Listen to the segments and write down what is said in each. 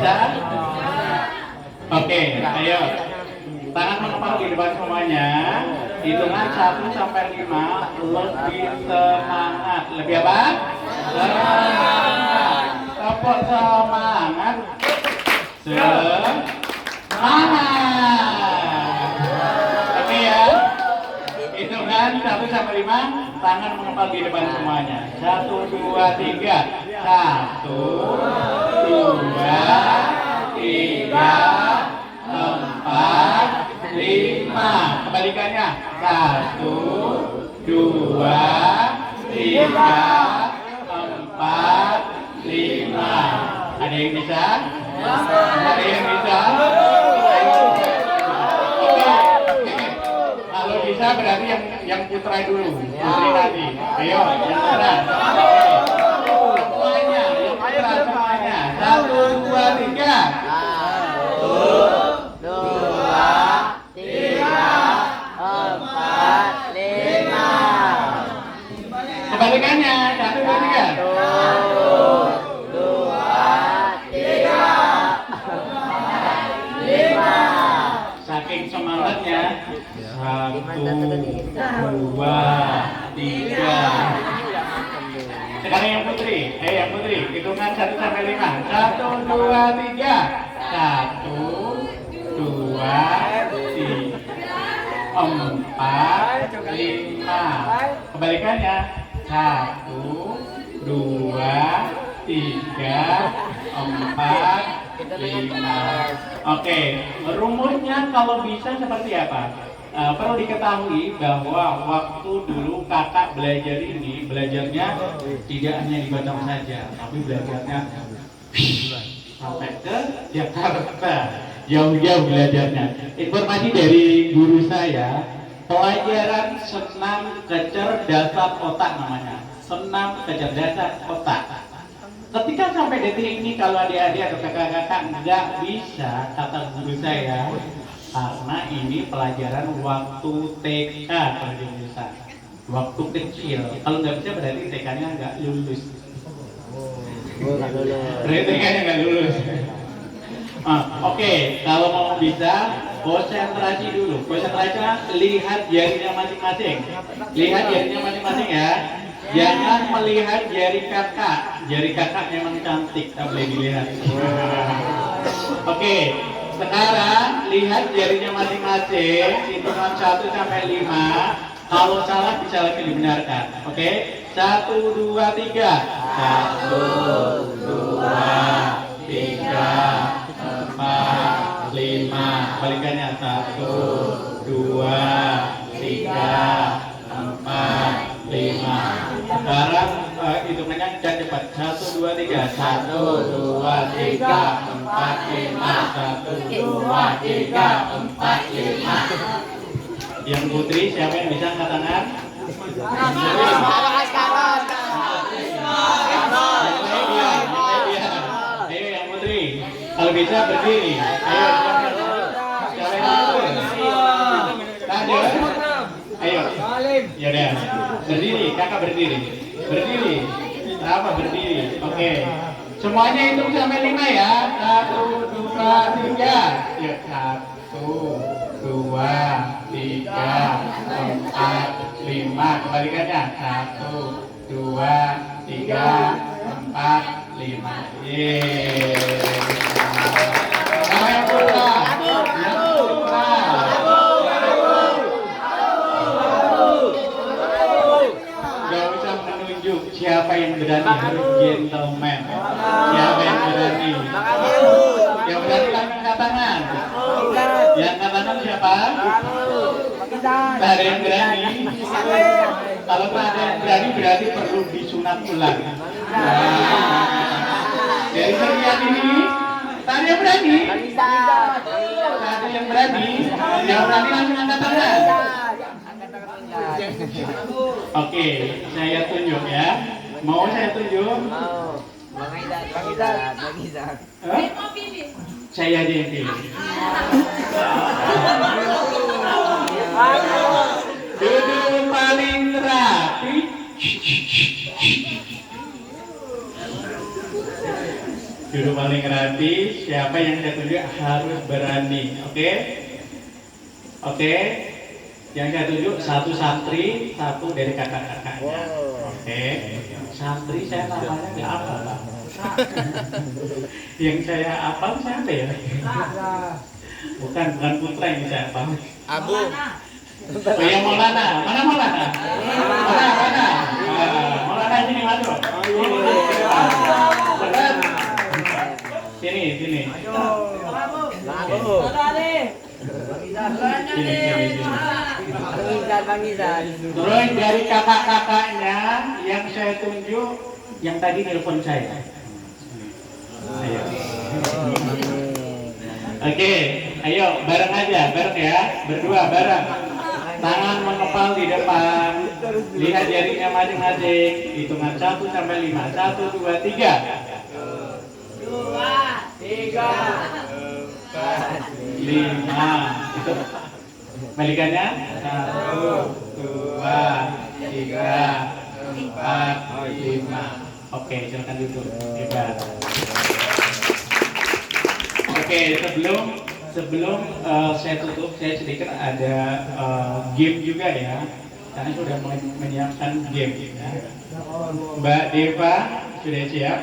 Bisa? Oke, ayo. Tangan mengepal di depan semuanya. Hitungan 1 sampai 5. Lebih semangat. Lebih apa? Semangat. Tepuk semangat. Semangat. Oke ya. Hitungan 1 sampai 5. Tangan mengepal di depan semuanya. 1, 2, 3. 1, 2, 3, 4, 5. Kebalikannya. 1, 2, 3, 4, 5. Ada yang bisa? Ada yang bisa? Oke. Kalau bisa berarti yang putra dulu. Putri tadi. Ayo, yang putra. Semuanya, yang putra semuanya. 1, 2, 3. 1, 2, 3, 4, 5. Kebalikannya. 1, 2, 3. 1, 2, 3, 4, 5. Saking semangatnya. 1, 2, 3. Sekarang yang putri. Yang putri. Hitungan 1 sampai 5. 1, 2, 3. 1, 2, 3, 4, 5. Kebalikannya. 1, 2, 3, 4, 5. Oke, rumusnya kalau bisa seperti apa? Perlu diketahui bahwa waktu dulu kakak belajar ini, belajarnya tidak hanya di Batam saja, tapi belajarnya sampai ke Jakarta, jauh-jauh belajarnya. Informasi dari guru saya, pelajaran senam kecerdasan otak namanya, senam kecerdasan otak. Ketika sampai detik ini kalau adik-adik atau kakak-kakak nggak bisa, kata guru saya, karena ini pelajaran waktu TK kalau bisa, waktu kecil. Kalau nggak bisa berarti TK-nya nggak lulus. Berarti TK-nya nggak lulus. Oke, kalau mau bisa konsentrasi dulu. Konsentrasinya lihat jarinya masing-masing. Lihat jarinya masing-masing ya. Jangan melihat jari kakak. Jari kakak memang cantik, tak boleh dilihat. Oke, sekarang lihat jarinya masing-masing. Hitungan 1 sampai 5. Kalau salah bisa lagi dibenarkan. Oke, 1, 2, 3. 1, 2, 3, 4, 5. Balikannya 1, 2, 3, 4, 5. Sekarang hitungannya cepat. 1, 2, 3. 1, 2, 3, 4, 5. 1, 2, 3, 4, 5. Yang putri siapa yang bisa angkat tangan? Ayo yang putri. Kalau bisa berdiri. Ayo. Siapa yang bisa? Ayo. Ya udah. Berdiri, kakak berdiri. Berdiri. Apa berdiri? Oke. Semuanya hitung sampai 5 ya. 1, 2, 3. Yuk, 1, 2, 3, 4, 5. Kebalikannya. 1, 2, 3, 4, 5. Yeay. Yang putra. Siapa yang berani harus gentleman. Siapa yang berani? Yang berani angkat tangan. Yang angkat tangan siapa? Tak ada yang berani. Kalau tak ada yang berani berarti perlu disunat ulang. Dari sekian ini tak ada yang berani. Tak ada yang berani. Yang berani langsung angkat tangan. Oke, saya tunjuk ya. Mau saya tunjuk? Mau. Bang Izat. Saya aja yang pilih. Duduk paling rapi. Duduk paling rapi, siapa yang saya tunjuk harus berani, oke? Oke, yang saya tunjuk satu santri, satu dari kakak-kakaknya. Oke, santri saya namanya nggak apa Pak. Yang saya apal siapa ya? Bukan putra yang saya apal. Abu. Oh yang Maulana, mana Maulana? Mana? Maulana sini masuk. Benar. Sini. Abu. Sini. Bang Izan. Terus dari kakak-kakaknya yang saya tunjuk, yang tadi nelpon saya. Ayo. Oke, ayo bareng aja, bareng ya, berdua bareng. Tangan mengepal di depan, lihat jarinya masing-masing. Hitungan 1 sampai 5. 1, 2, 3. 5. Itu balikannya. 1, 2, 3, 4, 5. Oke, silakan duduk. Hebat. Oke, sebelum saya tutup, saya sedikit ada game juga ya. Karena sudah menyiapkan game. Ya. Mbak Deva sudah siap?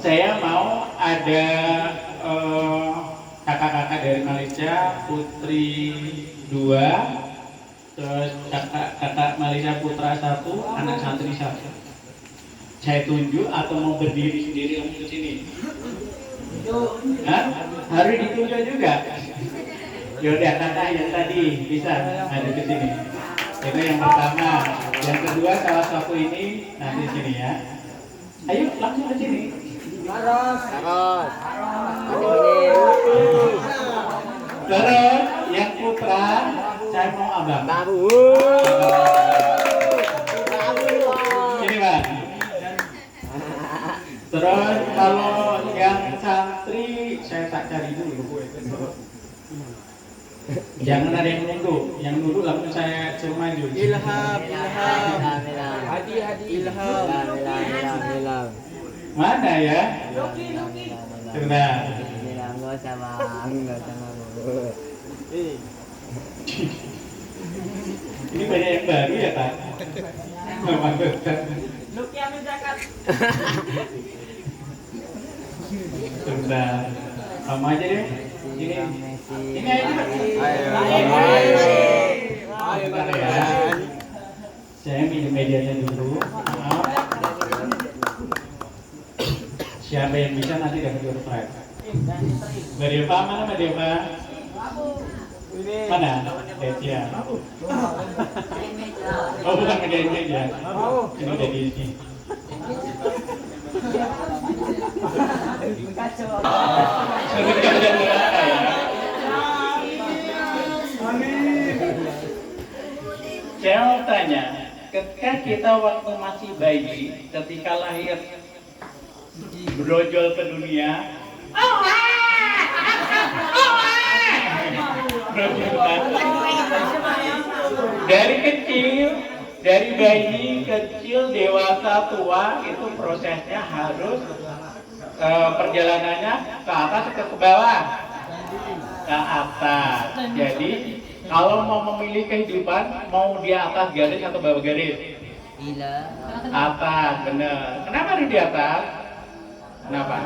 Saya mau ada kakak-kakak dari Malaysia, Putri 2, terus kakak Malaysia Putra 1, anak santri 1. Saya tunjuk atau mau berdiri sendiri untuk sini? Hah? Harus ditunjuk juga. Yaudah, kakak yang tadi bisa ada ke sini. Itu yang pertama. Yang kedua salah satu ini nanti sini ya. Ayo langsung ke sini. Terus. Terus yang putra saya mau abang. Babu. Sini bang. Terus kalau yang santri saya tak cari dulu. Jangan ada yang nunggu. Yang nunggu langsung saya suruh maju. Ilham. Hadi. Ilham. Mana ya? Sudah. Nggak usah bang. Ini banyak yang baru ya Pak? Memang betul. Sudah. Kamu aja deh. Ini aja. Ayo. Bentar ya. Saya minum medianya dulu. Maaf. Siapa yang bisa nanti dapat door prize. Mbak Deva mana Mbak Deva? Mana? Detia. Oh bukan media ya. Ini udah di sini. Saya mau tanya, ketika kita waktu masih bayi, ketika lahir brojol ke dunia, dari kecil, dari bayi kecil dewasa tua itu prosesnya harus perjalanannya ke atas ke bawah, ke atas. Jadi kalau mau memilih kehidupan, mau di atas garis atau bawah garis? Atas, benar. Kenapa harus di atas? Kenapa?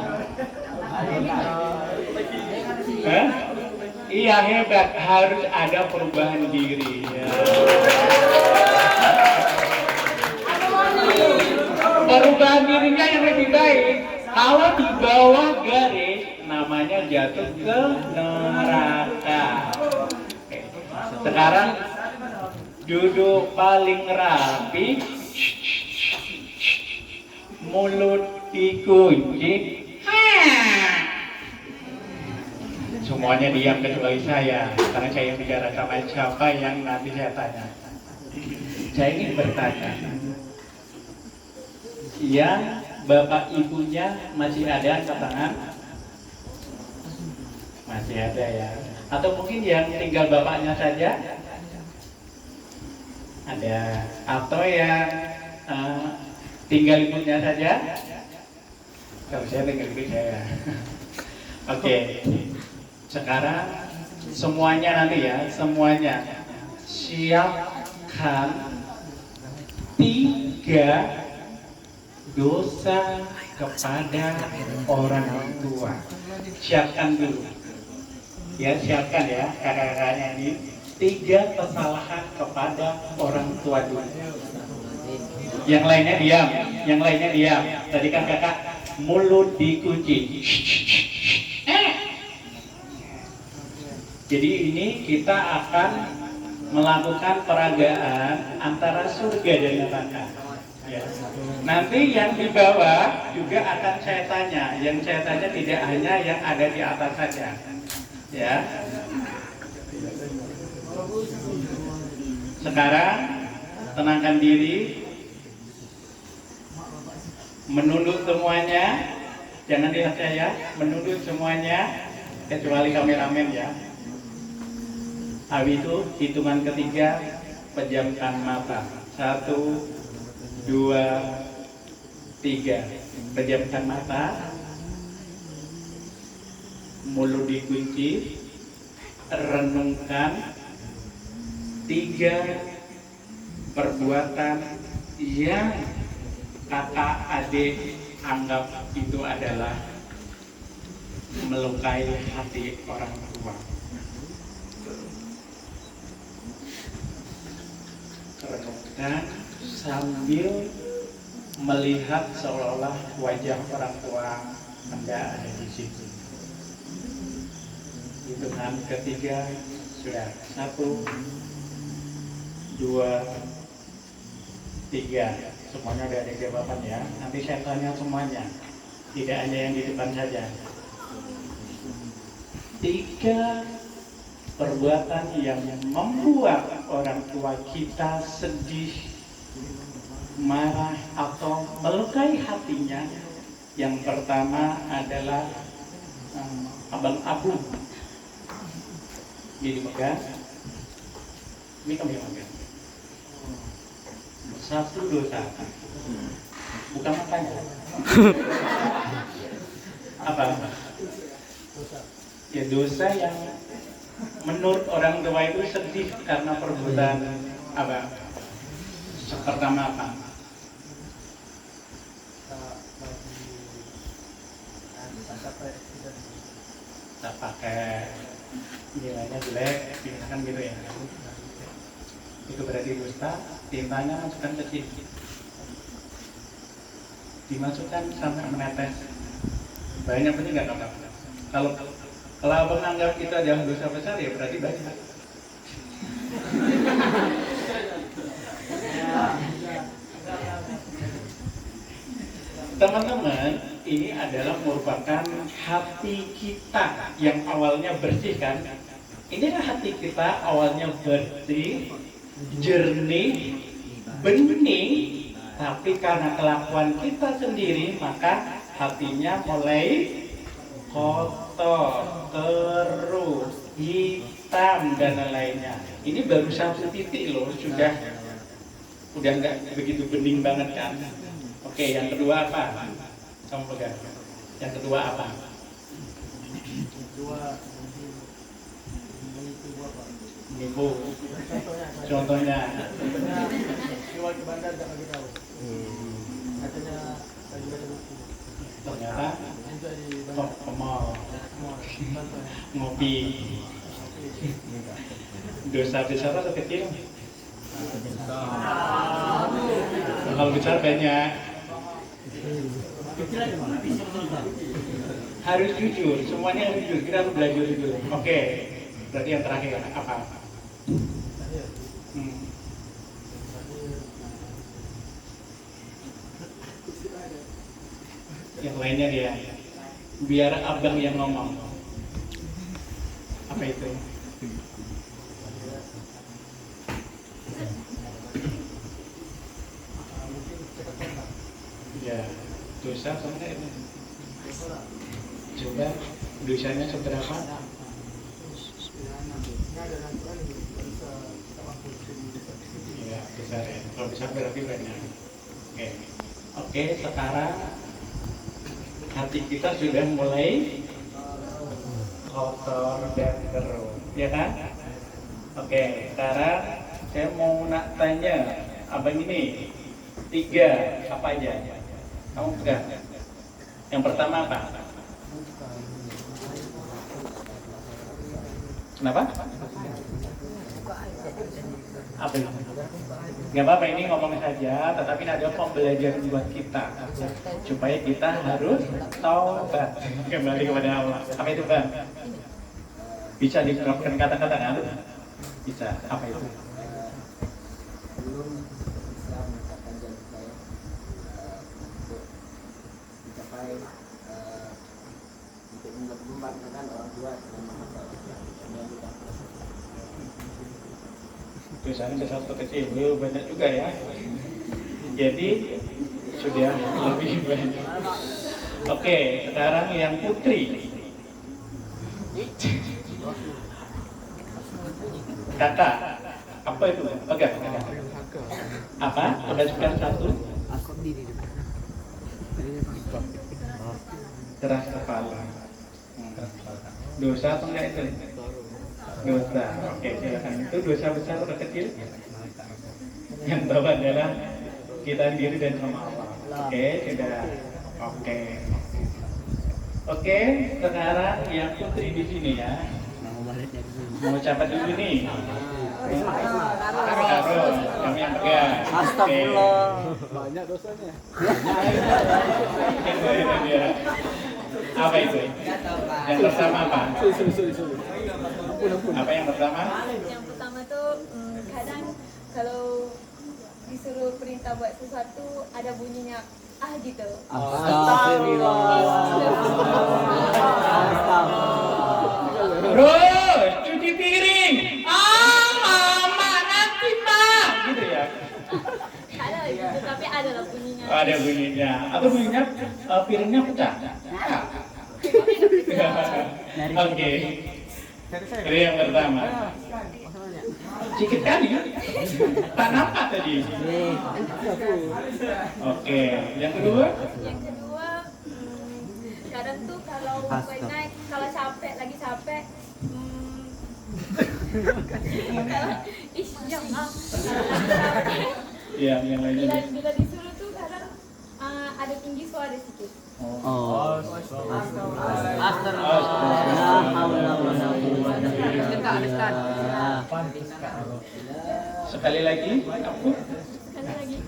Iya hebat, harus ada perubahan diri. Ya. Perubahan dirinya yang lebih baik. Kalau di bawah garis, namanya jatuh ke neraka. Sekarang duduk paling rapi, mulut dikunci. Semuanya diam kecuali saya, karena saya yang bicara sama siapa yang nanti saya tanya. Saya ingin bertanya, yang bapak ibunya masih ada angkat tangan? Masih ada ya? Atau mungkin yang tinggal bapaknya saja? Ada. Atau yang tinggal ibunya saja? Kalau saya dengar saya. Oke. Sekarang semuanya nanti ya, semuanya siapkan 3 dosa kepada orang tua. Siapkan dulu. Ya, siapkan ya kakak-kakaknya ini 3 kesalahan kepada orang tua dulu. Yang lainnya diam, yang lainnya diam. Tadi kan kakak mulut dikunci. Jadi ini kita akan melakukan peragaan antara surga dan neraka. Ya. Nanti yang di bawah juga akan saya tanya. Yang saya tanya tidak hanya yang ada di atas saja. Ya. Sekarang tenangkan diri, menunduk semuanya, jangan lihat saya, menunduk semuanya kecuali kameramen ya. Habis itu hitungan ketiga, pejamkan mata. 1, 2, 3. Pejamkan mata. Mulut dikunci. Renungkan 3 perbuatan yang kakak adik anggap itu adalah melukai hati orang tua. Renungkan sambil melihat seolah-olah wajah orang tua Anda ada di situ. Hitungan ketiga sudah. 1, 2, 3. Semuanya udah ada jawaban ya. Nanti saya tanya semuanya. Tidak hanya yang di depan saja. 3 perbuatan yang membuat orang tua kita sedih, marah atau melukai hatinya. Yang pertama adalah abang abu. Ini dipegang. Ini kami pegang. 1 dosa. Bukan matanya. Apa? Ya dosa yang menurut orang tua itu sedih karena perbuatan apa? Pertama apa? Tak pakai nilainya jelek, misalkan gitu ya. Itu berarti dusta. Tintanya masukkan ke sini. Dimasukkan sampai menetes. Banyak benih nggak kakak? Kalau abang anggap itu adalah dosa besar ya berarti banyak. Teman-teman, ini adalah merupakan hati kita yang awalnya bersih kan? Inilah hati kita awalnya bersih, jernih, bening, tapi karena kelakuan kita sendiri maka hatinya mulai kotor, keruh, hitam dan lain-lainnya. Ini baru 1 titik loh, udah nggak begitu bening banget kan? Oke, yang kedua apa? Kamu pegang. Yang kedua apa? Menipu. Contohnya. Ternyata ke mall ngopi. Dosa besar atau kecil? Kalau besar banyak. Harus jujur, semuanya harus jujur. Kita harus belajar jujur. Oke, berarti yang terakhir apa? Yang lainnya dia. Biar abang yang ngomong. Apa itu? Ya, dosa sama ini. Coba dosanya seberapa? Ya, besar ya. Kalau besar berarti banyak. Oke, sekarang hati kita sudah mulai kotor dan keruh, ya kan? Oke, sekarang saya mau nak tanya, abang ini 3 apa aja? Kamu pegang. Yang pertama apa? Kenapa? Apa itu? Gak apa-apa, ini ngomong saja, tetapi ada pembelajaran buat kita supaya kita harus taubat kembali kepada Allah. Apa itu, Bang? Bisa diterapkan kata-kata kan? Bisa. Apa itu? Belum bisa menetapkan janji saya untuk mencapai untuk membanggakan orang tua dengan menghafal menyanyikan. Tulisannya besar atau kecil, banyak juga ya. Jadi sudah lebih banyak. Oke, sekarang yang putri. Kakak, apa itu? Pegang. Apa? Sebutkan 1. Keras kepala. Dosa atau enggak itu? Dosa. Oke, silakan. Itu dosa besar atau kecil? Yang tahu adalah kita diri dan sama Allah. Oke, sudah. Oke, sekarang yang putri di sini ya. Mau ucapan dulu nih. Karo, kami yang pegang. Astagfirullah. Banyak dosanya. Itu dia. Apa itu? Yang pertama apa? Apa yang pertama? Yang pertama tuh kadang kalau disuruh perintah buat sesuatu ada bunyinya gitu. Astagfirullah. Bro, cuci piring. Mama nanti Pak. Gitu ya. Ada gitu, tapi ada lah bunyinya. Ada bunyinya. Atau bunyinya piringnya pecah. Oke. Ini yang pertama. Sedikit kali ya. Tak nampak tadi. Oke. Yang kedua? Yang kedua, kadang tuh kalau penat, kalau capek, lagi capek, yang Iya, yang lainnya. bila disuruh tuh kadang ada tinggi suara sedikit. Oh. Sekali lagi, aku. Sekali lagi,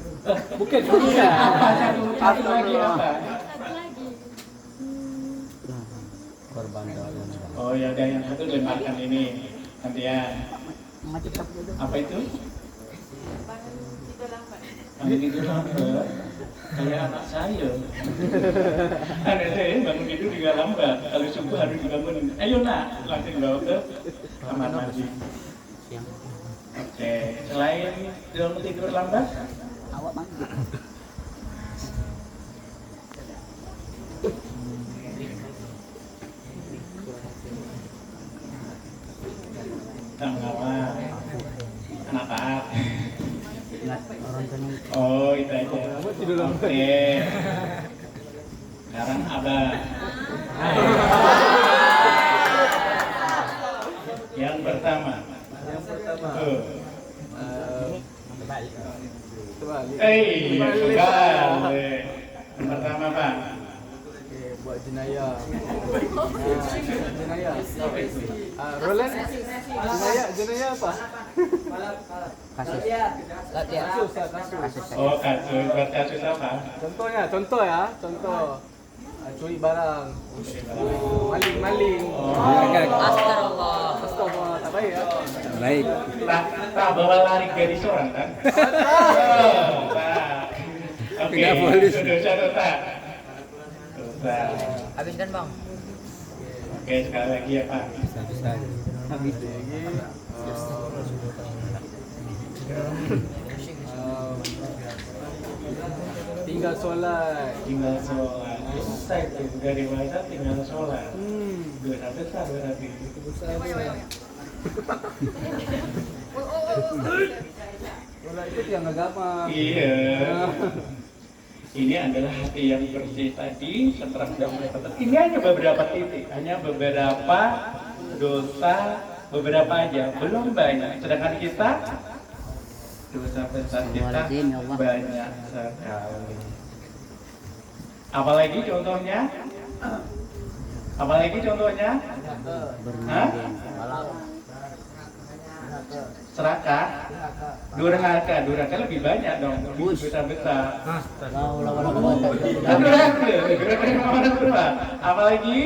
Bukan. Apa satu lagi apa? satu lagi. Oh ya, ada yang satu lemparkan ini. Gantian. Apa itu? Bangun tidur lambat. Kayak anak saya. Anak saya bangun tidur juga lambat. Kalau subuh harus dibangunin. Ayo nak, langsung bawa ke kamar mandi. Oke, selain bangun tidur lambat, sama anak taat. Oh, itu aja. Oke. Sekarang abah. Yang pertama. Kembali. Yang pertama Pak. Buat jenayah. Jenayah. Roland. Jenayah apa? Kasus. Oh, kasus. Buat kasus apa? Contoh ya. Curi barang. Maling. Astagfirullah. Tak baik ya. Baik. Tak bawa lari garis orang kan? Oke. Tidak boleh. Sudah tak? Habiskan bang. Oke, sekali lagi ya Pak. Habis lagi. Tinggal solat. Tinggal sholat. Selesai tuh dari bahasa tinggal sholat. Dosa besar berarti. Solat itu tiang agama. Iya. Ini adalah hati yang bersih tadi setelah sudah mendapatkan. Ini hanya beberapa titik, hanya beberapa dosa, beberapa aja, belum banyak. Sedangkan kita dosa besar kita banyak sekali. Apalagi contohnya? Apalagi contohnya? Hah? Serakah, durhaka lebih banyak dong, lebih besar-besar. Apalagi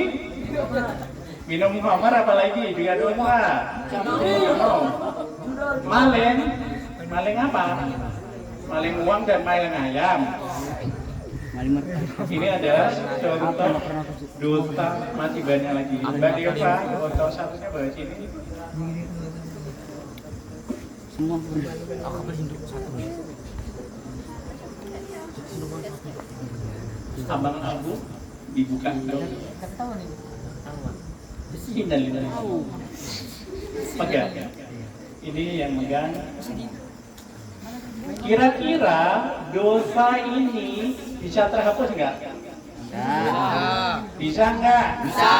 minum khamar, apalagi juga dosa. Maling apa? Maling uang dan maling ayam. Ini adalah contoh dosa, masih banyak lagi. Mbak Deva, contoh satunya bahas ini. Abang Abu dibuka dong. Pegang. Ini yang megang. Kira-kira dosa ini bisa terhapus nggak? Bisa nggak? Bisa.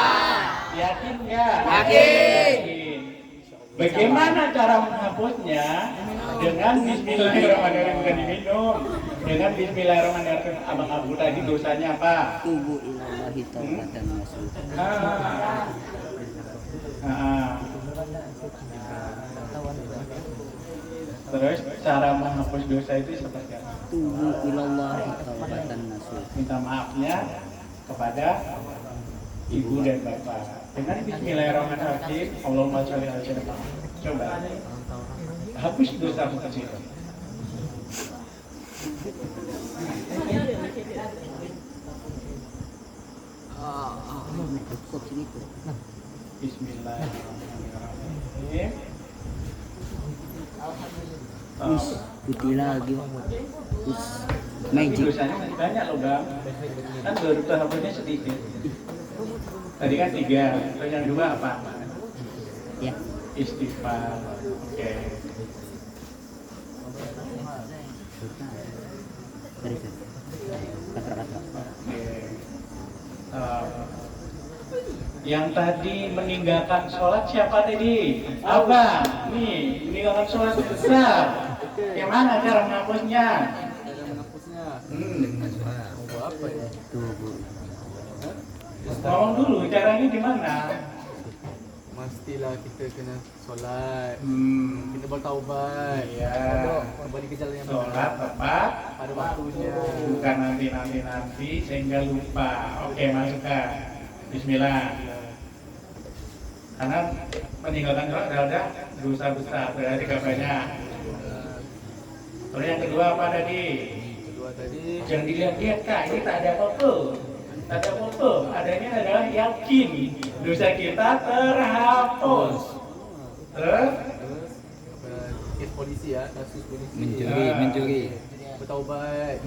Yakin nggak? Yakin. Bagaimana cara menghapusnya? Dengan Bismillahirrahmanirrahim, bukan diminum. Dengan Bismillahirrahmanirrahim. Abang Abu tadi dosanya apa? Tubu ilallahi taubatan nasuha. Terus cara menghapus dosa itu seperti apa? Tubu ilallahi taubatan nasuha. Minta maafnya kepada ibu dan bapak. Dengan Bismillahirrahmanirrahim, Allahumma sholli ala sayyidina Muhammad. Coba hapus dosa kecil. Bismillahirrahmanirrahim. Putih lagi. Magic. Dosanya masih banyak loh bang. Kan baru tahapnya sedikit. Tadi kan 3, terus yang 2 apa? Ya. Istighfar. Oke. Oke. Yang tadi meninggalkan sholat siapa tadi? Abang. Nih, meninggalkan sholat besar. Gimana cara menghapusnya? Apa ya? Ngomong dulu, caranya gimana? Mestilah kita kena solat, kita bertaubat, kembali ke jalan yang benar. Sholat tepat Pada waktunya. bukan nanti sehingga lupa. Oke, masukkan. Bismillah. Karena meninggalkan sholat adalah dosa besar, berarti gak banyak. Terus yang kedua apa tadi? Kedua tadi, Jangan dilihat-lihat kak, ini tak ada foto. Tak ada foto, adanya adalah yakin dosa kita terhapus. Terus? kes polisi ya, kasus polisi. Mencuri. Bertaubat,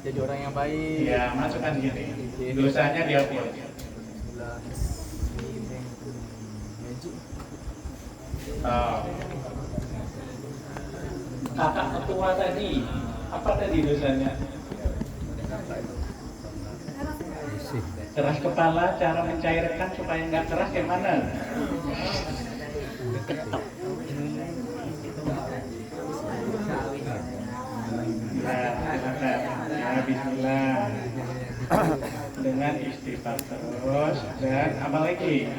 jadi orang yang baik. Ya, masukkan gini. Dosanya dihapus. Kakak ketua tadi, apa tadi dosanya? Keras kepala, cara mencairkan supaya nggak keras yang mana? Nah, bismillah. Dengan istighfar terus dan apa lagi?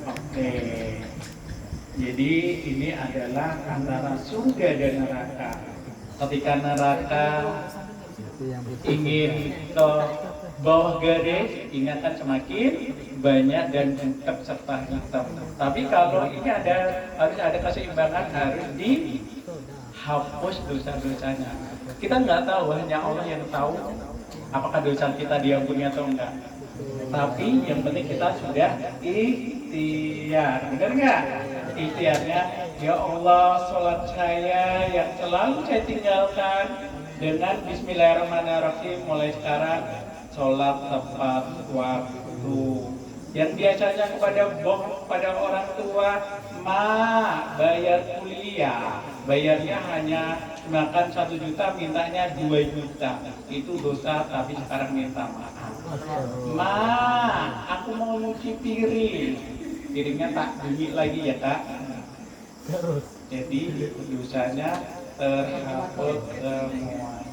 Oke. Jadi ini adalah antara surga dan neraka. Ketika neraka ingin ke bawah garis, ingatan semakin banyak dan bengkak serta hitam. Tapi kalau ini harus ada keseimbangan, harus dihapus dosa-dosanya. Kita nggak tahu, hanya Allah yang tahu apakah dosa kita diampuni atau enggak. Tapi yang penting kita sudah ikhtiar, benar nggak? Ikhtiarnya, ya Allah, sholat saya yang selalu saya tinggalkan dengan Bismillahirrahmanirrahim, mulai sekarang sholat tepat waktu. Yang biasanya kepada orang tua, ma bayar kuliah, bayarnya hanya makan 1 juta, mintanya 2 juta. Itu dosa, tapi sekarang minta maaf. Ma, aku mau nyuci piring. Piringnya tak bunyi lagi ya kak. Jadi dosanya terhapus semuanya.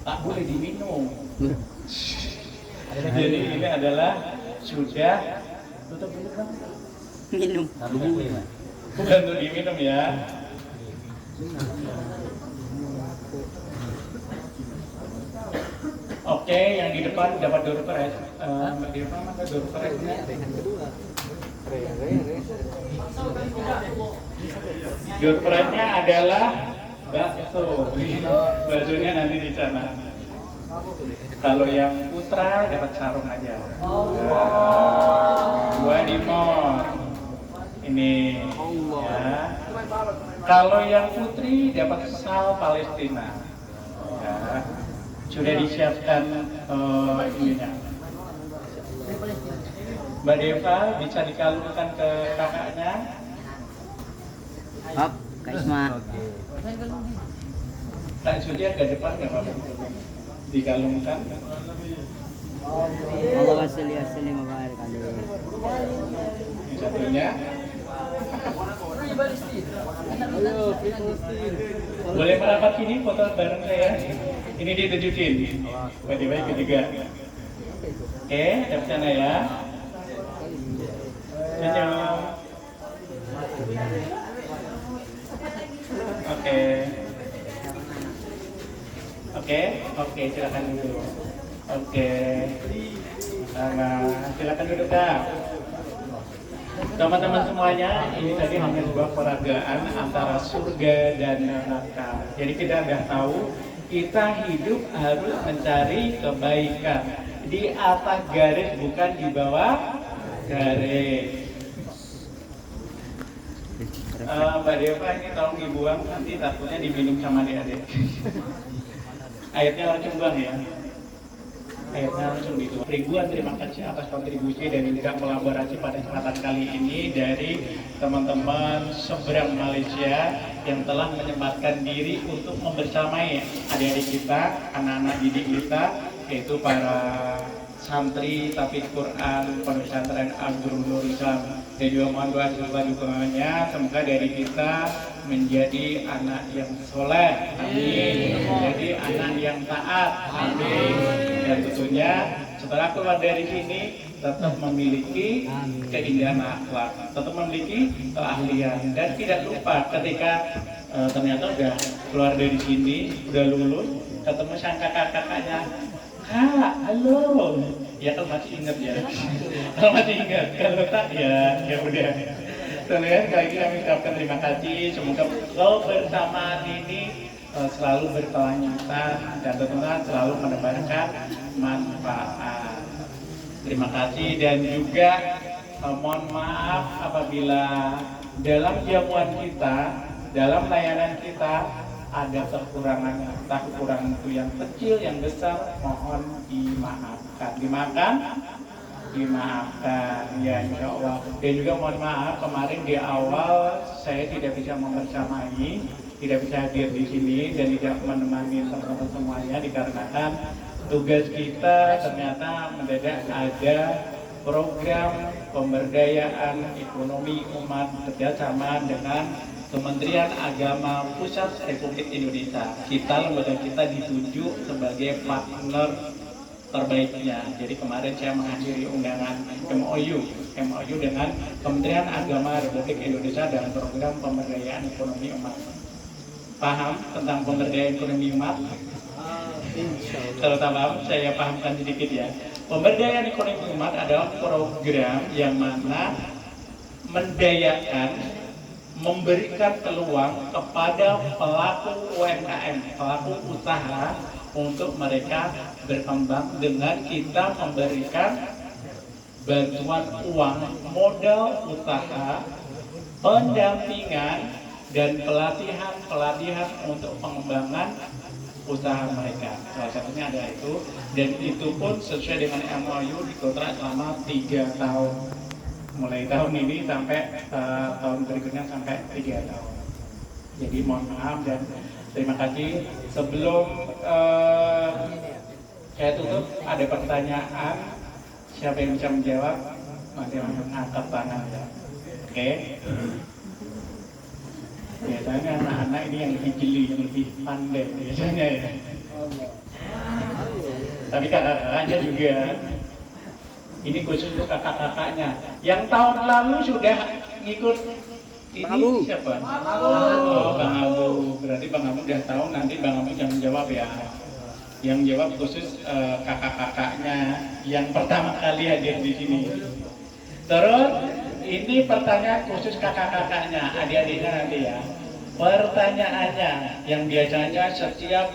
Tak boleh diminum. Jadi ini adalah sudah tutup dulu Bang. Minum. Bukan untuk diminum ya. Oke, yang di depan dapat door prize. Mbak Deva mana door prize-nya? Door prize-nya adalah bakso. Baksonya nanti di sana. Kalau yang putra dapat sarung aja. Gua di mall. Ini. Ya. Kalau yang putri dapat sal Palestina. Ya. Sudah disiapkan ininya. Mbak Deva bisa dikalungkan ke kakaknya. Hop, Kak Isma. Kak Julia ke depan nggak apa-apa. Dikalungkan. Allahumma sholli wa sallim wa barik alaihi. Satunya. Boleh merapat sini foto bareng saya. Ini ditunjukin. Mbak Deva ikut juga. Oke, dari sana ya. Senyum. Oke, silakan duduk. Oke. Silakan duduk Kak. Teman-teman semuanya, ini tadi hanya sebuah peragaan antara surga dan neraka. Jadi kita sudah tahu kita hidup harus mencari kebaikan di atas garis, bukan di bawah garis. Mbak Deva ini tolong dibuang, nanti takutnya diminum sama adik-adik. Airnya langsung buang ya. Airnya langsung dituang. Ribuan terima kasih atas kontribusi dan juga kolaborasi pada kesempatan kali ini dari teman-teman seberang Malaysia yang telah menyempatkan diri untuk membersamai adik-adik kita, anak-anak didik kita, yaitu para santri Tahfidz Quran Pondok Pesantren Al-Nurul Islam. Dan juga mohon doa serta dukungannya, semoga dari kita menjadi anak yang soleh, amin, menjadi anak yang taat, amin, dan tentunya setelah keluar dari sini tetap memiliki keindahan akhlak, tetap memiliki keahlian, dan tidak lupa ketika ternyata udah keluar dari sini, udah lulus, ketemu sang kakak-kakaknya, Kak, halo. Ya kalau masih ingat ya. Kalau masih ingat, kalau tak ya udah. Teman-teman, kali ini kami ucapkan terima kasih. Semoga kebersamaan ini selalu berkelanjutan dan tentunya selalu menebarkan manfaat. Terima kasih dan juga mohon maaf apabila dalam jamuan kita, dalam layanan kita ada kekurangan, entah kekurangan itu yang kecil, yang besar, mohon dimaafkan. Dimaafkan, ya insya Allah. Dan juga mohon maaf kemarin di awal saya tidak bisa membersamai, tidak bisa hadir di sini dan tidak menemani teman-teman semuanya dikarenakan tugas kita ternyata mendadak ada program pemberdayaan ekonomi umat kerjasama dengan Kementerian Agama Pusat Republik Indonesia. Lembaga kita ditunjuk sebagai partner terbaiknya. Jadi kemarin saya menghadiri undangan MOU dengan Kementerian Agama Republik Indonesia dalam program pemberdayaan ekonomi umat. Paham tentang pemberdayaan ekonomi umat? Kalau tak paham, saya pahamkan sedikit ya. Pemberdayaan ekonomi umat adalah program yang mana mendayakan, memberikan peluang kepada pelaku UMKM, pelaku usaha untuk mereka berkembang dengan kita memberikan bantuan uang, modal usaha, pendampingan, dan pelatihan untuk pengembangan usaha mereka. Salah satunya ada itu, dan itu pun sesuai dengan MOU dikontrak selama 3 tahun, mulai tahun ini sampai tahun berikutnya sampai 3 tahun. Jadi mohon maaf dan terima kasih. Sebelum saya tutup, ada pertanyaan, siapa yang bisa menjawab nanti angkat tangan ya. Oke. Biasanya anak-anak ini yang lebih jeli, yang lebih pandai biasanya ya. Tapi kakak-kakaknya juga. Ini khusus untuk kakak-kakaknya. Yang tahun lalu sudah ngikut ini siapa? Oh, Bang Abu. Berarti Bang Abu udah tahu, nanti Bang Abu jangan jawab ya. Yang jawab khusus kakak-kakaknya yang pertama kali hadir di sini. Terus ini pertanyaan khusus kakak-kakaknya, adik-adiknya nanti ya. Pertanyaannya yang biasanya setiap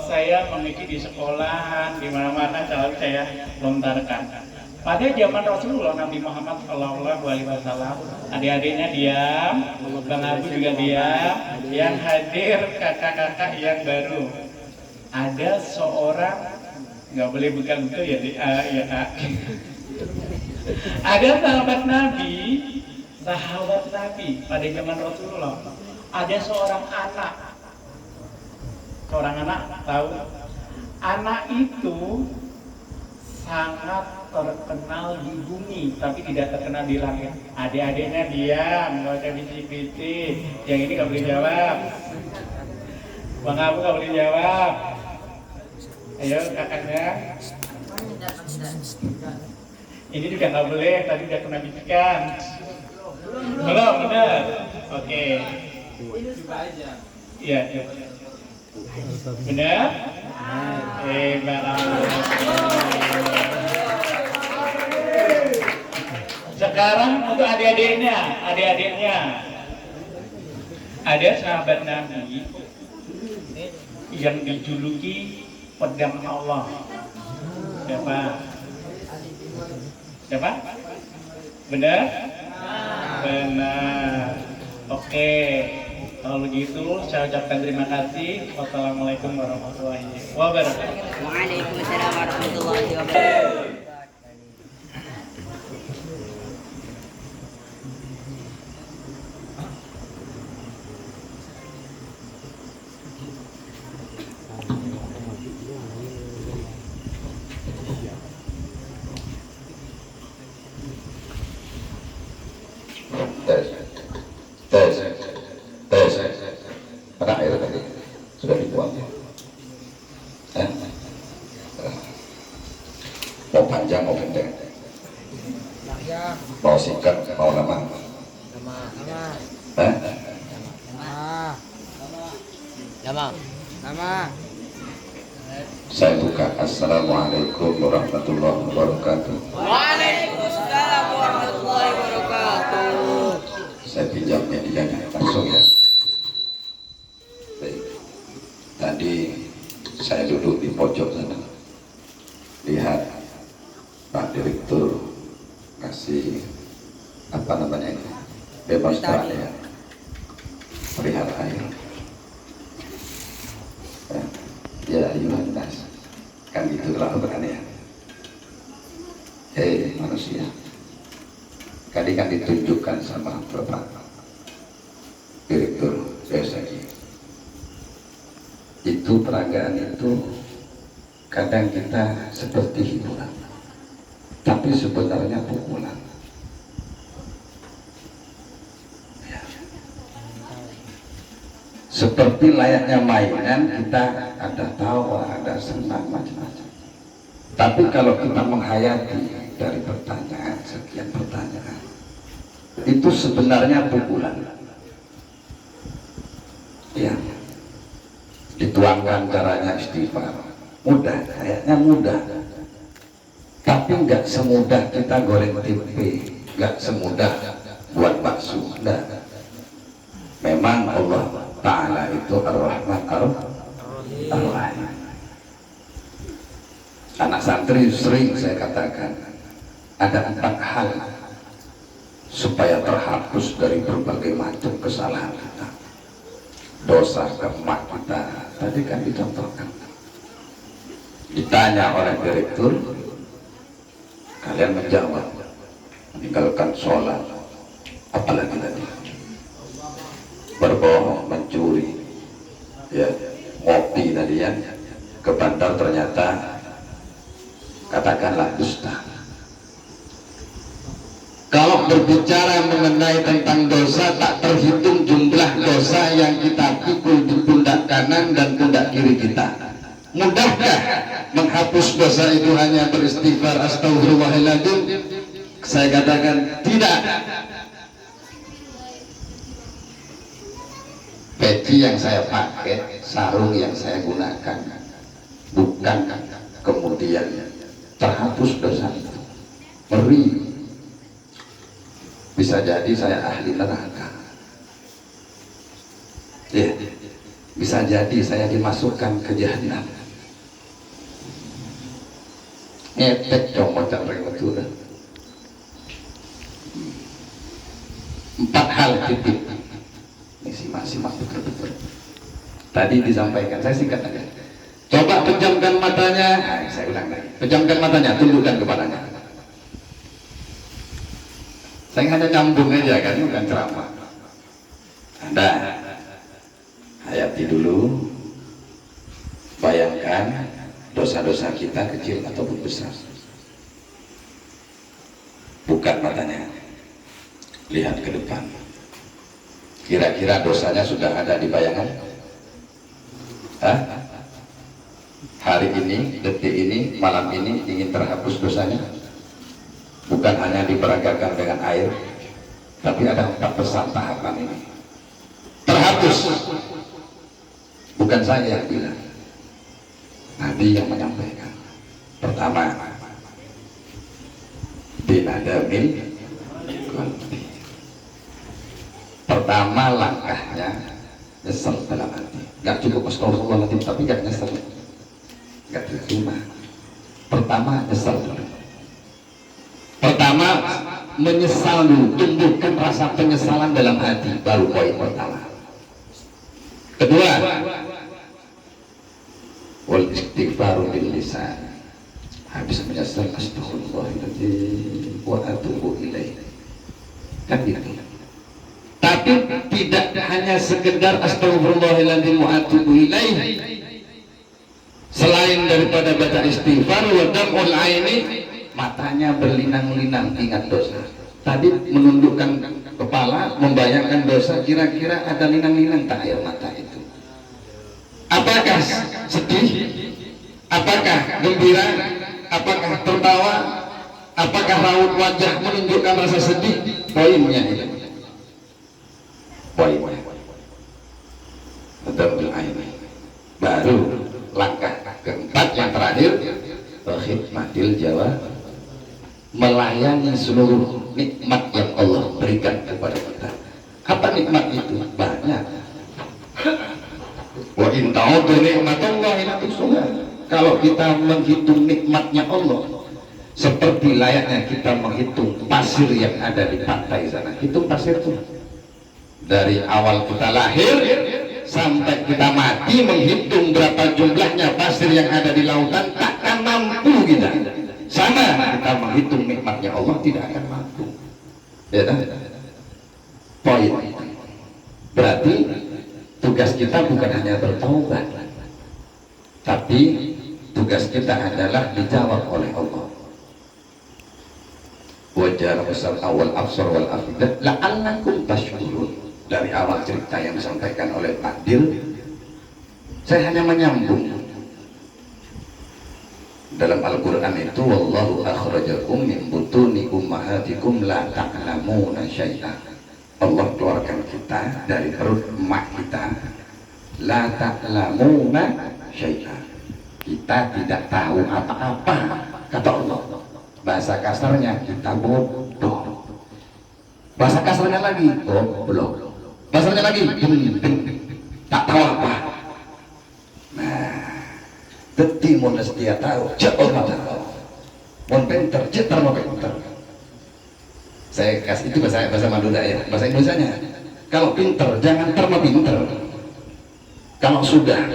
saya mengikuti di sekolahan, di mana-mana selalu saya lontarkan. Pada zaman Rasulullah Nabi Muhammad SAW, adik-adiknya diam, Bang Abu juga diam, yang hadir kakak-kakak yang baru. Ada seorang, nggak boleh bukan itu ya, ada sahabat Nabi pada zaman Rasulullah. Ada seorang anak tahu, anak itu sangat terkenal di bumi, tapi tidak terkenal di langit. Adik-adiknya diam, nggak usah bisik-bisik. Yang ini nggak boleh jawab. Bang Abu nggak boleh jawab. Ayo kakaknya. Ini juga nggak boleh, tadi udah kena bisikan. Belum, benar. Oke. Iya, iya. Benar? Bang Abu. Sekarang untuk adik-adiknya. Ada sahabat Nabi yang dijuluki pedang Allah. Siapa? Benar? Benar. Oke. Kalau begitu saya ucapkan terima kasih. Wassalamualaikum warahmatullahi wabarakatuh. Waalaikumsalam warahmatullahi wabarakatuh. Tes. Mana air tadi? Sudah dibuang. Mau panjang mau pendek? Mau singkat mau lama? Lama. Saya buka. Assalamualaikum warahmatullahi wabarakatuh. Waalaikumsalam warahmatullahi wabarakatuh. Saya pinjam medianya langsung ya. Baik. Tadi saya duduk di pojok sana, lihat Pak Direktur kasih apa namanya ini, demonstrasi ya, perihal air. Ya, Yohanes, kan gitu lakukan ya. Hei manusia, tadi kan ditunjukkan sama Bapak Direktur BSI. Itu peragaan itu kadang kita seperti hiburan, tapi sebenarnya pukulan. Ya. Seperti layaknya mainan, kita ada tawa, ada senang, macam-macam. Tapi kalau kita menghayati dari pertanyaan, sekian pertanyaan, itu sebenarnya pukulan. Ya, dituangkan caranya istighfar, mudah, kayaknya mudah. Tapi nggak semudah kita goreng tempe, nggak semudah buat bakso. Enggak. Memang Allah Ta'ala itu Ar-Rahman Ar-Rahim. Anak santri sering saya katakan ada 4 hal supaya terhapus dari berbagai macam kesalahan kita, dosa kemak kita, Tadi kan dicontohkan. Ditanya oleh direktur, kalian menjawab, meninggalkan sholat, apalagi tadi berbohong, mencuri, ya, ngopi tadi ya, ke bandar ternyata katakanlah dusta. Kalau berbicara mengenai tentang dosa, tak terhitung jumlah dosa yang kita pikul di pundak kanan dan pundak kiri kita. Mudahkah menghapus dosa itu hanya beristighfar astagfirullahaladzim? Saya katakan tidak. Peci yang saya pakai, sarung yang saya gunakan, bukan kemudian terhapus dosa itu. Ngeri. Bisa jadi saya ahli neraka. Ya, bisa jadi saya dimasukkan ke jahanam. Ngepet dong macam betul. 4 hal titik. Ini simak betul-betul. Tadi disampaikan, saya singkat aja. Coba pejamkan matanya. Saya ulang lagi. Pejamkan matanya, tundukkan kepalanya. Saya hanya nyambung aja kan, bukan ceramah. Anda hayati dulu, bayangkan dosa-dosa kita kecil ataupun besar. Bukan matanya, lihat ke depan. Kira-kira dosanya sudah ada di bayangan? Hah? Hari ini, detik ini, malam ini ingin terhapus dosanya? Bukan hanya diperagakan dengan air, tapi ada 4 besar tahapan ini. Terhapus. Bukan saya yang bilang, Nabi yang menyampaikan. Pertama, binadamin qalbi. Pertama langkahnya nyesel dalam hati. Gak cukup astagfirullahaladzim, tapi gak nyesel, gak terima. Pertama nyesel dulu. Pertama menyesal dulu, tumbuhkan rasa penyesalan dalam hati, baru poin pertama. Kedua, wal istighfaru bil lisan. Habis menyesal, astagfirullahaladzim wa atubu ilaih. Kan gitu. Tapi tidak hanya sekedar astagfirullahaladzim wa atubu ilaih. Selain daripada baca istighfar, wa dam'ul aini, matanya berlinang-linang ingat dosa. Tadi menundukkan kepala, membayangkan dosa, kira-kira ada linang-linang tak air mata itu? Apakah sedih? Apakah gembira? Apakah tertawa? Apakah raut wajah menunjukkan rasa sedih? Poinnya itu. Poinnya. Baru langkah keempat yang terakhir, khidmatil jawab, melayani seluruh nikmat yang Allah berikan kepada kita. Apa nikmat itu? Banyak. Wa in ta'udhu ni'matallahi la tuhsuha. Kalau kita menghitung nikmatnya Allah, seperti layaknya kita menghitung pasir yang ada di pantai sana. Hitung pasir itu dari awal kita lahir sampai kita mati, menghitung berapa jumlahnya pasir yang ada di lautan, takkan mampu kita. Sama kita menghitung nikmatnya Allah, tidak akan mampu. Ya kan? Poin. Berarti tugas kita bukan hanya bertaubat, tapi tugas kita adalah dijawab oleh Allah. Wajah besar awal absar wal afidah la'allakum tashkurun. Dari awal cerita yang disampaikan oleh Pak Dil, saya hanya menyambung. Dalam Al-Quran itu, wallahu akhrajakum min butuni ummahatikum la ta'lamuna syai'an. Allah keluarkan kita dari perut emak kita, la ta'lamuna syai'an. Kita tidak tahu apa-apa, kata Allah. Bahasa kasarnya kita bodoh. Bahasa kasarnya lagi goblok. Bahasanya lagi tak tahu apa. Nah, teti mun setia tahu, jauh mata tahu. Mun pinter, cetar mau pinter. Saya kasih itu bahasa Madura ya, bahasa Indonesianya. Kalau pinter, jangan terma pinter. Kalau sudah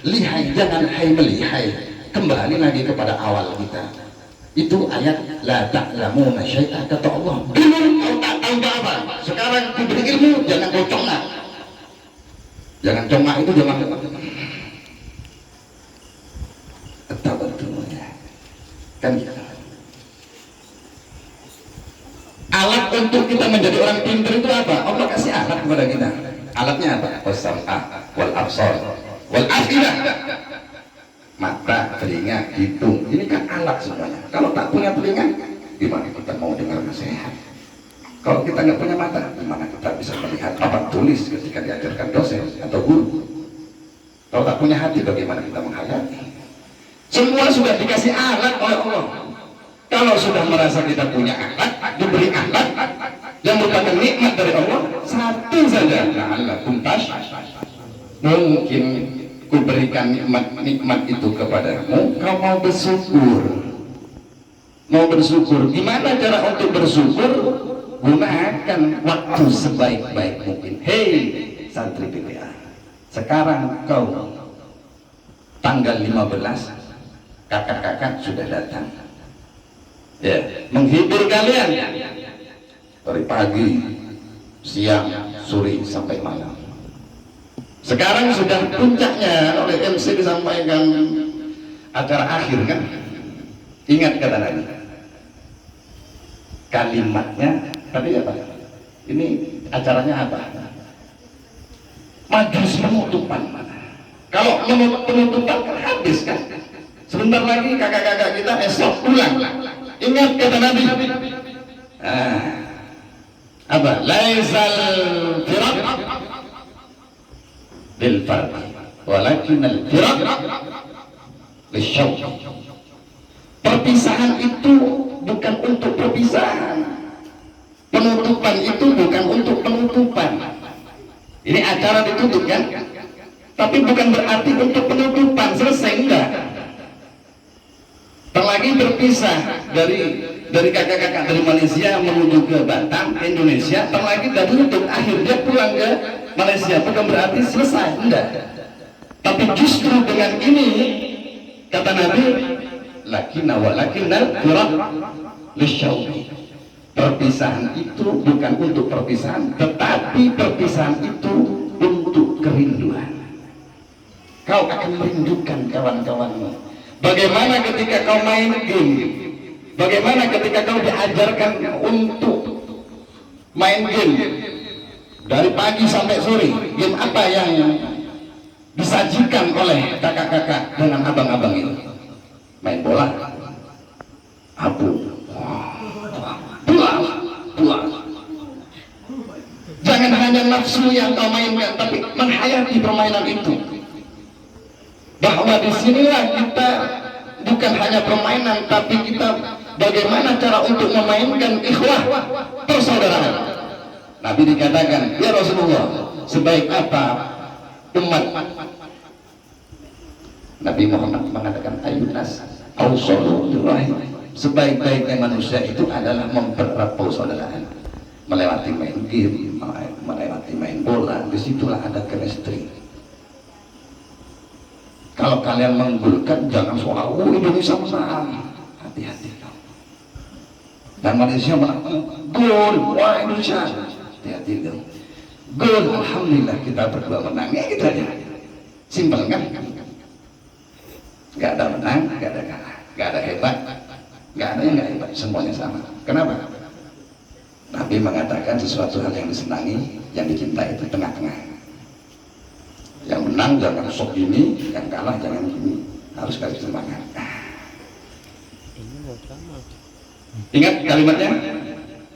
Lihai, jangan hai melihai. Kembali lagi kepada awal kita. Itu ayat la ta'lamuna syai'an, kata Allah. Dulu kau tak tahu apa. Sekarang diberi ilmu, jangan kau congak. Jangan congak itu jangan. Tetap betul ya. Kan gitu. Alat untuk kita menjadi orang pintar itu apa? Allah kasih alat kepada kita. Alatnya apa? Wasam'ah wal absar wal afidah. Mata, telinga, hidung, ini kan alat semuanya. Kalau tak punya telinga, gimana kita mau dengar nasihat? Kalau kita nggak punya mata, gimana kita bisa melihat apa tulis ketika diajarkan dosen atau guru? Kalau tak punya hati, bagaimana kita menghayati? Semua sudah dikasih alat oleh Allah. Kalau sudah merasa kita punya alat, diberi alat yang merupakan nikmat dari Allah, satu saja. La'allakum mungkin ku berikan nikmat itu kepadamu, kau mau bersyukur. Mau bersyukur, gimana cara untuk bersyukur? Gunakan waktu sebaik-baik mungkin. Hei santri PPA, sekarang kau tanggal 15, kakak-kakak sudah datang ya, menghibur kalian dari pagi, siang, sore sampai malam. Sekarang sudah puncaknya oleh MC disampaikan acara akhir kan. Ingat kata Nabi, kalimatnya tadi apa? Ini acaranya apa? Majlis penutupan. Kalau penutupan kan habis kan. Sebentar lagi kakak-kakak kita esok pulang. Ingat kata Nabi. Apa? Laisal firaq bil fard walakin al firaq lisyauq. Perpisahan itu bukan untuk perpisahan, penutupan itu bukan untuk penutupan. Ini acara ditutup kan, tapi bukan berarti untuk penutupan selesai, enggak. Terlagi berpisah dari kakak-kakak dari Malaysia menuju ke Batam, Indonesia, terlagi dan tutup, akhirnya pulang ke Malaysia, bukan berarti selesai, enggak. Tapi justru dengan ini kata Nabi, lakinna walakinnal firaq lisyauqi. Perpisahan itu bukan untuk perpisahan, tetapi perpisahan itu untuk kerinduan. Kau akan merindukan kawan-kawanmu. Bagaimana ketika kau main game? Bagaimana ketika kau diajarkan untuk main game dari pagi sampai sore? Game apa yang disajikan oleh kakak-kakak dengan abang-abang itu? Main bola, abu, buah. Jangan hanya nafsu yang kau mainkan, tapi menghayati permainan itu. Bahwa disinilah kita bukan hanya permainan, tapi kita bagaimana cara untuk memainkan ikhwah, persaudaraan. Nabi dikatakan, ya Rasulullah, sebaik apa umat? Nabi Muhammad mengatakan, ayunas awsalurrahim. Sebaik-baiknya manusia itu adalah mempererat persaudaraan, melewati main game, melewati main bola. Disitulah ada chemistry. Kalau kalian menggulkan, jangan soal Indonesia menang, hati-hati. Dan Malaysia menang, gol, wah Indonesia, hati-hati. Gol, alhamdulillah kita berdua menang, ya gitu aja. Simpel kan? Gak ada menang, gak ada kalah, gak ada hebat, gak ada yang gak hebat, semuanya sama. Kenapa? Nabi mengatakan sesuatu hal yang disenangi, yang dicintai itu tengah-tengah. Yang menang jangan sok ini, yang kalah jangan gini, harus kasih semangat. Ingat kalimatnya?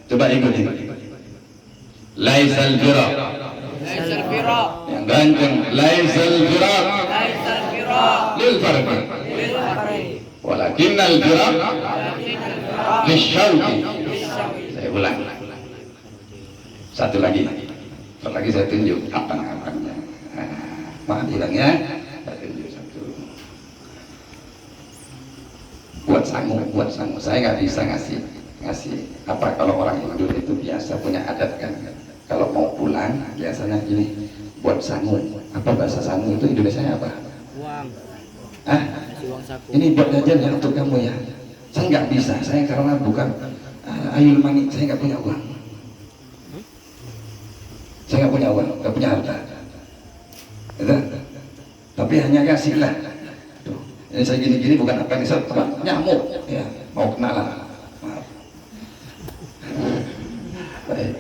Coba ikuti. Laisal firaq. Laisal firaq. Yang gancang. Laisal firaq. Laisal firaq. Lil farq. Lil farq. Walakinnal firaq lisyauqi. Saya ulang. Satu lagi. Satu lagi saya tunjuk apa-apanya. Maaf hilangnya, saya tunjuk satu. Buat sangu. Saya nggak bisa ngasih apa, kalau orang Hindu itu biasa punya adat kan. Kalau mau pulang biasanya gini, buat sangu. Apa bahasa sangu itu Indonesia apa? Bang. Ah, Kasih uang saku. ini buat jajan ya untuk kamu ya. Saya nggak bisa, saya karena bukan Ayul Mani, saya nggak punya uang. Saya nggak punya uang, nggak punya harta. Gitu? Tapi hanya kasih lah. Tuh, ini saya gini-gini bukan apa yang saya nyamuk, ya mau kenalan. Maaf. Baik.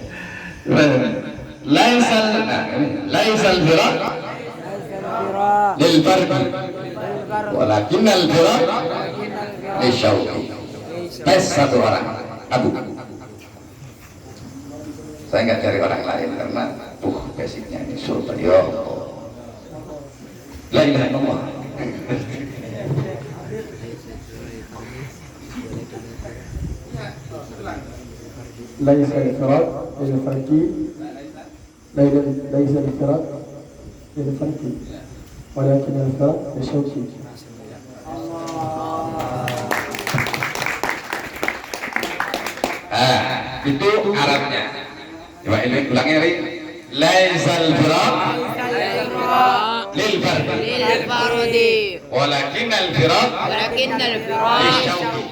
Laisal firaq lil farq walakin al firaq li syauqi. Tes satu orang, Abu. Saya nggak cari orang lain karena basicnya ini Surabaya. La ilaha illallah. ليس الفراق للفرق ليس الفراق للفرق ولكن الفراق للشوك. Itu Arabnya. Coba ini ulangi lagi. Laisal firaq lil fardi walakin al firaq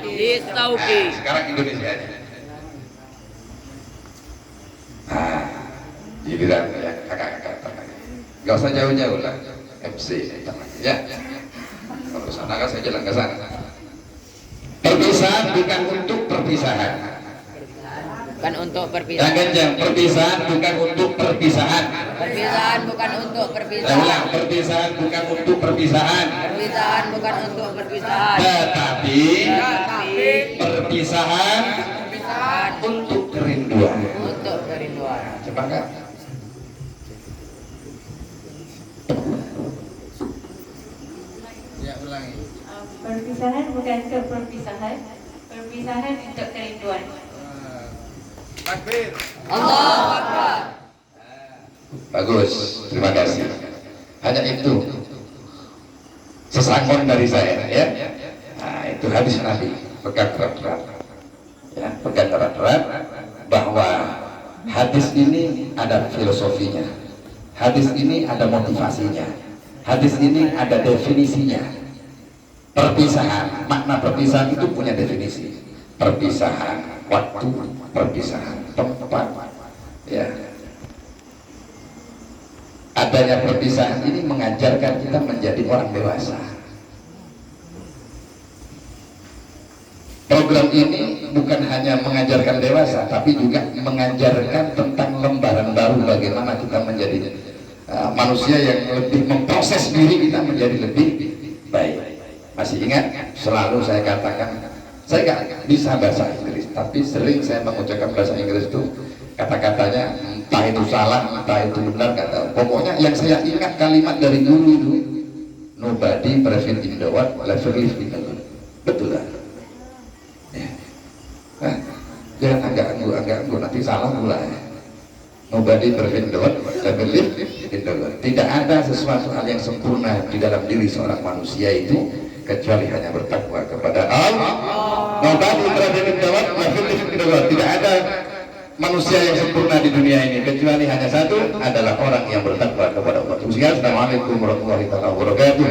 lisyauqi. Sekarang Indonesia aja. Giliran ya kakak-kakak. Gak usah jauh-jauh lah. MC ya. Kalau sana kan saya jalan ke sana. Perpisahan bukan untuk perpisahan. Bukan untuk Yang perpisahan. kencang, perpisahan bukan untuk perpisahan. Perpisahan bukan untuk Saya perpisahan. ulang, perpisahan bukan untuk perpisahan. Perpisahan bukan untuk perpisahan. Tetapi perpisahan untuk kerinduan. Untuk kerinduan. Sepakat? Ya, ulangi. Perpisahan bukan untuk perpisahan, perpisahan untuk kerinduan. Takbir. Allahu Akbar. Bagus, terima kasih. Hanya itu sesangon dari saya ya. Nah, itu hadis Nabi, pegang erat-erat. Ya, pegang erat-erat bahwa hadis ini ada filosofinya. Hadis ini ada motivasinya. Hadis ini ada definisinya. Perpisahan, makna perpisahan itu punya definisi. Perpisahan waktu, perpisahan tempat, ya. Adanya perpisahan ini mengajarkan kita menjadi orang dewasa. Program ini bukan hanya mengajarkan dewasa, tapi juga mengajarkan tentang lembaran baru bagaimana kita menjadi manusia yang lebih memproses diri kita menjadi lebih baik. Masih ingat? Selalu saya katakan, saya nggak bisa bahasa Inggris, tapi sering saya mengucapkan bahasa Inggris itu kata-katanya entah itu salah, entah itu benar, kata. Pokoknya yang saya ingat kalimat dari guru itu, nobody perfect in the world, never live in the world. Betul lah. Ya. Nah, jangan anggap nanti salah pula ya. Nobody perfect in the world, never live in the world. Tidak ada sesuatu hal yang sempurna di dalam diri seorang manusia itu kecuali hanya bertakwa kepada Allah. Nobody perfect in the world, never live in the world. Tidak ada manusia yang sempurna di dunia ini kecuali hanya satu, adalah orang yang bertakwa kepada Allah. Assalamualaikum warahmatullahi wabarakatuh.